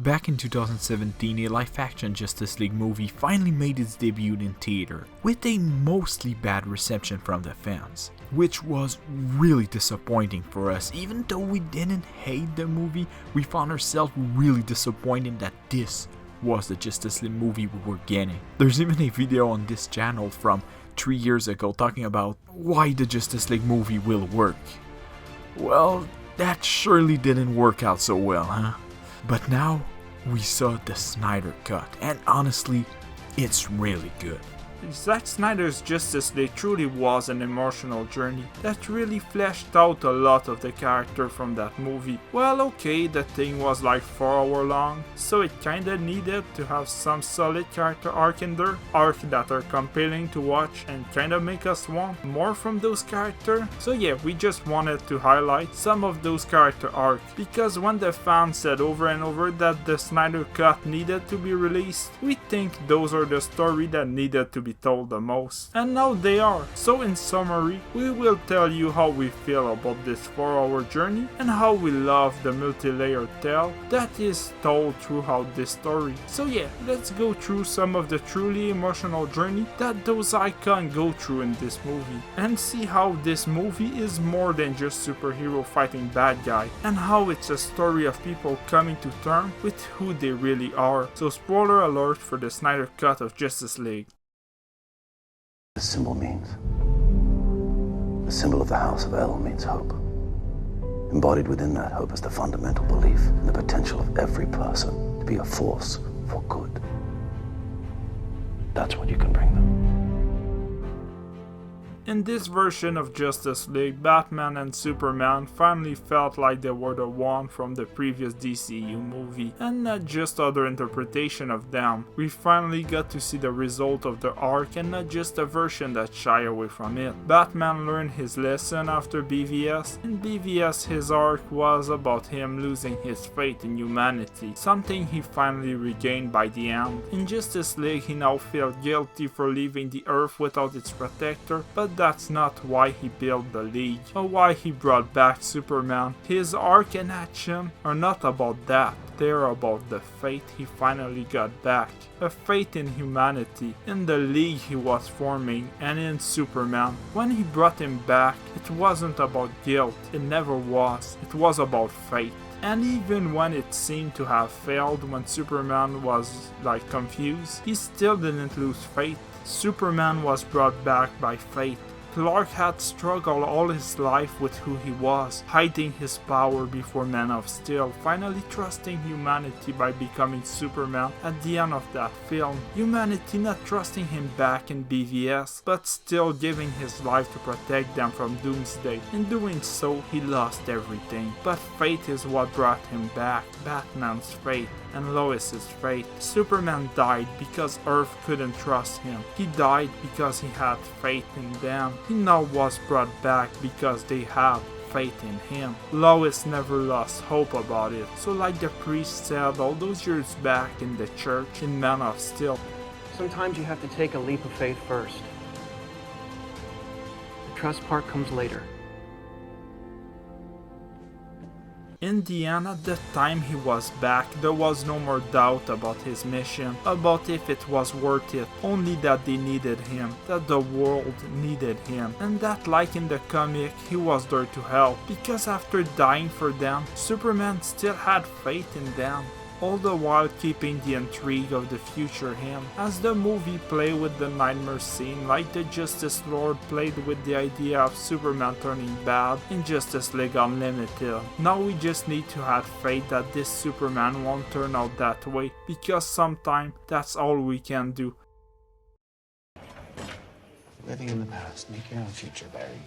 Back in 2017, a live-action Justice League movie finally made its debut in theater, with a mostly bad reception from the fans, which was really disappointing for us. Even though we didn't hate the movie, we found ourselves really disappointed that this was the Justice League movie we were getting. There's even a video on this channel from 3 years ago talking about why the Justice League movie will work. Well, that surely didn't work out so well, huh? But now, we saw the Snyder cut, and honestly, it's really good. Zack Snyder's Justice League truly was an emotional journey that really fleshed out a lot of the character from that movie. Well, okay, the thing was like 4 hours long, so it kinda needed to have some solid character arc in there, arcs that are compelling to watch and kinda make us want more from those characters. So yeah, we just wanted to highlight some of those character arcs, because when the fans said over and over that the Snyder cut needed to be released, we think those are the stories that needed to be told the most, and now they are. So in summary, we will tell you how we feel about this 4-hour journey and how we love the multi-layered tale that is told throughout this story. So yeah, let's go through some of the truly emotional journey that those icons go through in this movie, and see how this movie is more than just superhero fighting bad guy, and how it's a story of people coming to terms with who they really are. So spoiler alert for the Snyder cut of Justice League. The symbol means. The symbol of the House of El means hope. Embodied within that hope is the fundamental belief in the potential of every person to be a force for good. That's what you can bring them. In this version of Justice League, Batman and Superman finally felt like they were the one from the previous DCU movie, and not just other interpretation of them. We finally got to see the result of the arc and not just a version that shy away from it. Batman learned his lesson after BVS. In BVS, his arc was about him losing his faith in humanity, something he finally regained by the end. In Justice League, he now felt guilty for leaving the Earth without its protector, but that's not why he built the League, or why he brought back Superman. His arc and action are not about that. They're about the faith he finally got back. A faith in humanity, in the League he was forming, and in Superman. When he brought him back, it wasn't about guilt. It never was. It was about faith. And even when it seemed to have failed, when Superman was like confused, he still didn't lose faith. Superman was brought back by faith. Clark had struggled all his life with who he was, hiding his power before Man of Steel, finally trusting humanity by becoming Superman at the end of that film. Humanity not trusting him back in BVS, but still giving his life to protect them from Doomsday. In doing so, he lost everything. But faith is what brought him back, Batman's faith and Lois's faith. Superman died because Earth couldn't trust him. He died because he had faith in them. He now was brought back because they had faith in him. Lois never lost hope about it. So like the priest said all those years back in the church in Man of Steel, sometimes you have to take a leap of faith first. The trust part comes later. in the end, at the time he was back, there was no more doubt about his mission, about if it was worth it, only that they needed him, that the world needed him, and that like in the comic, he was there to help, because after dying for them, Superman still had faith in them. All the while keeping the intrigue of the future him, as the movie played with the nightmare scene like the Justice Lord played with the idea of Superman turning bad in Justice League Unlimited. Now we just need to have faith that this Superman won't turn out that way, because sometimes that's all we can do. Living in the past, make your own future, Barry.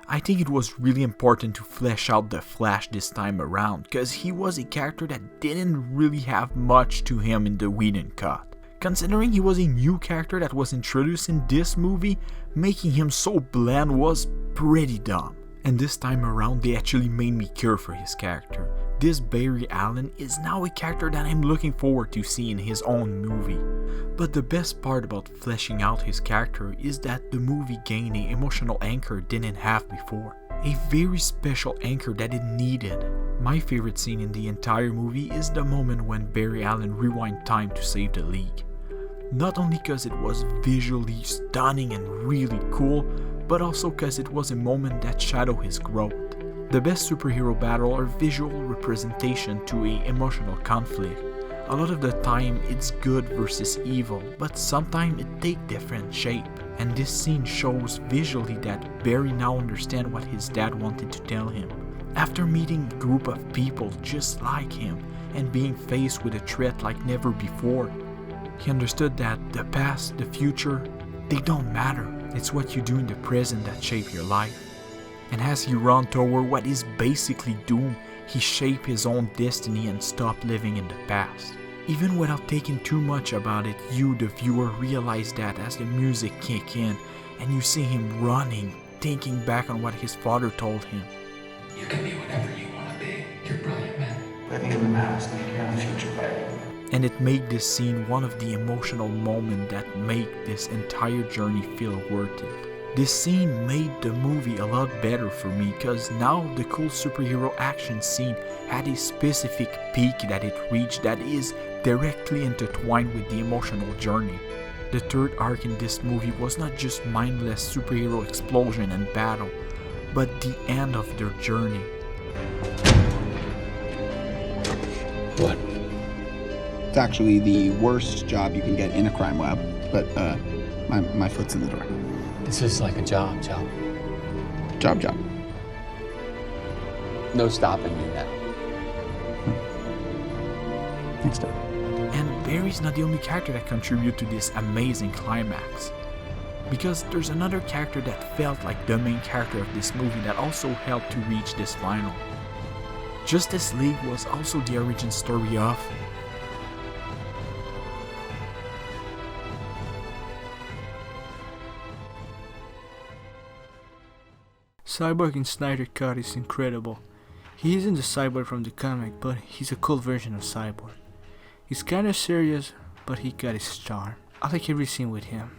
I think it was really important to flesh out the Flash this time around, cause he was a character that didn't really have much to him in the Whedon cut. Considering he was a new character that was introduced in this movie, making him so bland was pretty dumb. And this time around they actually made me care for his character. This Barry Allen is now a character that I'm looking forward to seeing in his own movie. But the best part about fleshing out his character is that the movie gained an emotional anchor didn't have before. a very special anchor that it needed. My favorite scene in the entire movie is the moment when Barry Allen rewind time to save the League. Not only because it was visually stunning and really cool, but also because it was a moment that shadowed his growth. The best superhero battle are visual representation to a emotional conflict. A lot of the time it's good versus evil, but sometimes it takes different shape. And this scene shows visually that Barry now understands what his dad wanted to tell him. After meeting a group of people just like him and being faced with a threat like never before, he understood that the past, the future, they don't matter. It's what you do in the present that shape your life. And as he ran toward what is basically doom, he shaped his own destiny and stopped living in the past. Even without thinking too much about it, you, the viewer, realize that as the music kick in and you see him running, thinking back on what his father told him. You can be whatever you want to be. You're brilliant, man. Living in the past, make your own future, Barry. And it made this scene one of the emotional moments that make this entire journey feel worth it. This scene made the movie a lot better for me because now the cool superhero action scene had a specific peak that it reached that is directly intertwined with the emotional journey. The third arc in this movie was not just mindless superhero explosion and battle, but the end of their journey. What? It's actually the worst job you can get in a crime lab, but my foot's in the door. This is like a job. Job. No stopping you now. Next time. And Barry's not the only character that contributed to this amazing climax. Because there's another character that felt like the main character of this movie that also helped to reach this final. Justice League was also the origin story of Cyborg in Snyder cut is incredible. He isn't the Cyborg from the comic, but he's a cool version of Cyborg. He's kinda serious, but he got his charm. I like every scene with him.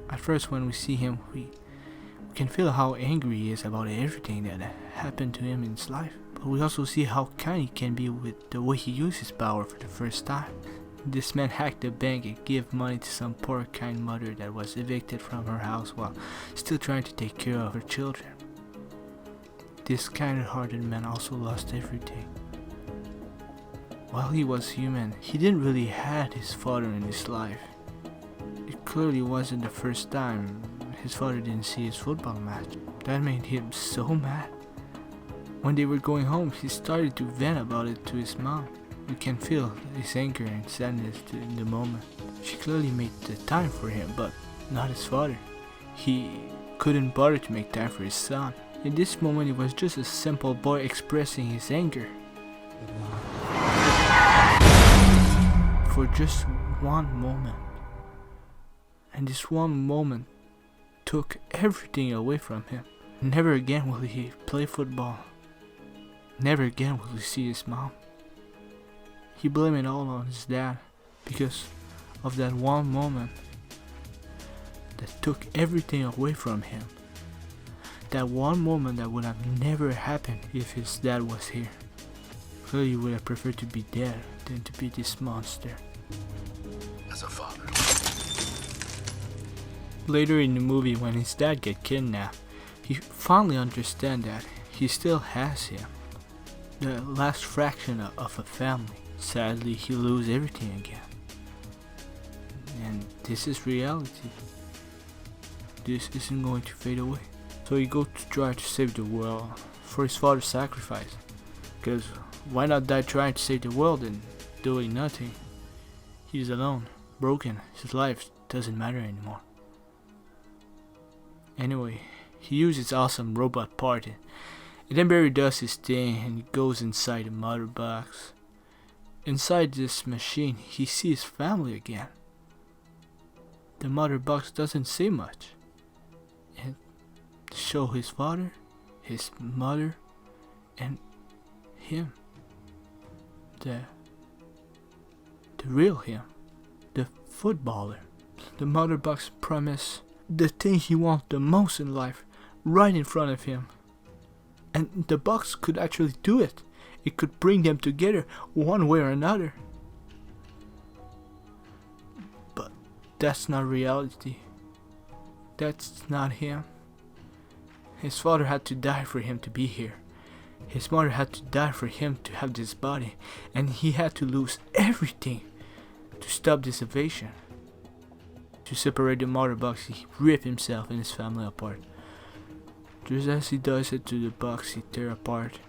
At first when we see him, we can feel how angry he is about everything that happened to him in his life. But we also see how kind he can be with the way he uses his power for the first time. This man hacked the bank and gave money to some poor kind mother that was evicted from her house while still trying to take care of her children. This kind-hearted man also lost everything. While he was human, he didn't really had his father in his life. It clearly wasn't the first time his father didn't see his football match. That made him so mad. When they were going home, he started to vent about it to his mom. You can feel his anger and sadness in the moment. She clearly made the time for him, but not his father. He couldn't bother to make time for his son. In this moment, it was just a simple boy expressing his anger. For just one moment. And this one moment took everything away from him. Never again will he play football. Never again will he see his mom. He blamed it all on his dad because of that one moment that took everything away from him. That one moment that would have never happened if his dad was here. Clearly would have preferred to be dead than to be this monster. As a father. Later in the movie, when his dad gets kidnapped, he finally understands that he still has him. The last fraction of a family. Sadly, he loses everything again. And this is reality. This isn't going to fade away. So he goes to try to save the world for his father's sacrifice. Because why not die trying to save the world and doing nothing? He's alone, broken, his life doesn't matter anymore. Anyway, he uses his awesome robot part and then Barry does his thing and he goes inside the mother box. Inside this machine, he sees family again. The mother box doesn't say much. It shows his father, his mother, and him. The real him. The footballer. The mother box promised the thing he wants the most in life right in front of him. And the box could actually do it. It could bring them together one way or another. But that's not reality. That's not him. His father had to die for him to be here. His mother had to die for him to have this body. And he had to lose everything to stop this invasion. To separate the mother box, he ripped himself and his family apart. Just as he does it to the box, he tear apart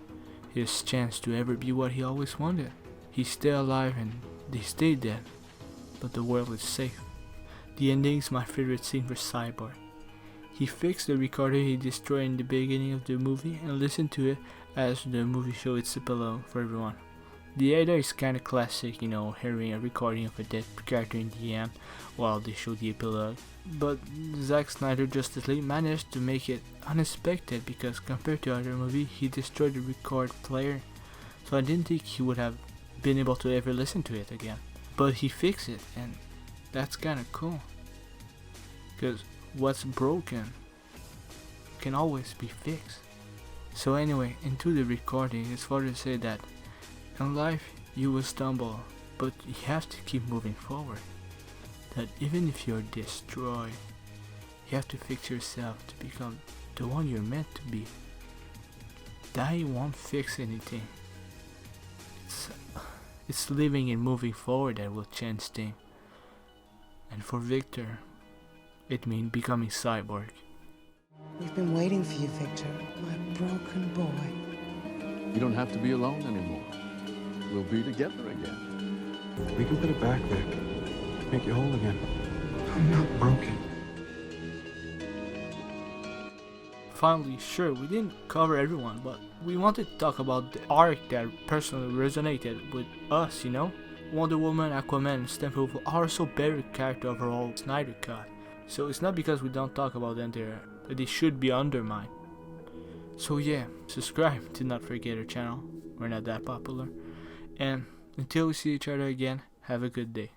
his chance to ever be what he always wanted. He stay alive and they stay dead, but the world is safe. The ending is my favorite scene for Cyborg. He fixed the recorder he destroyed in the beginning of the movie and listened to it as the movie showed its epilogue for everyone. The idea is kinda classic, hearing a recording of a dead character in the end while they show the epilogue. But Zack Snyder Justice League managed to make it unexpected because compared to other movies, he destroyed the record player. So I didn't think he would have been able to ever listen to it again. But he fixed it, and that's kinda cool. Because what's broken can always be fixed. So anyway, into the recording, his father said that in life you will stumble, but you have to keep moving forward. That even if you're destroyed, you have to fix yourself to become the one you're meant to be. Dying won't fix anything. It's living and moving forward that will change things. And for Victor, it means becoming Cyborg. We've been waiting for you, Victor, my broken boy. You don't have to be alone anymore. We'll be together again. We can put it back, Vic. Make you whole again. I'm not broken. Finally, sure, we didn't cover everyone, but we wanted to talk about the arc that personally resonated with us, Wonder Woman, Aquaman, and Steppenwolf are also better character overall Snyder Cut. So it's not because we don't talk about them there that they should be undermined. So yeah, subscribe to not forget our channel. We're not that popular. And until we see each other again, have a good day.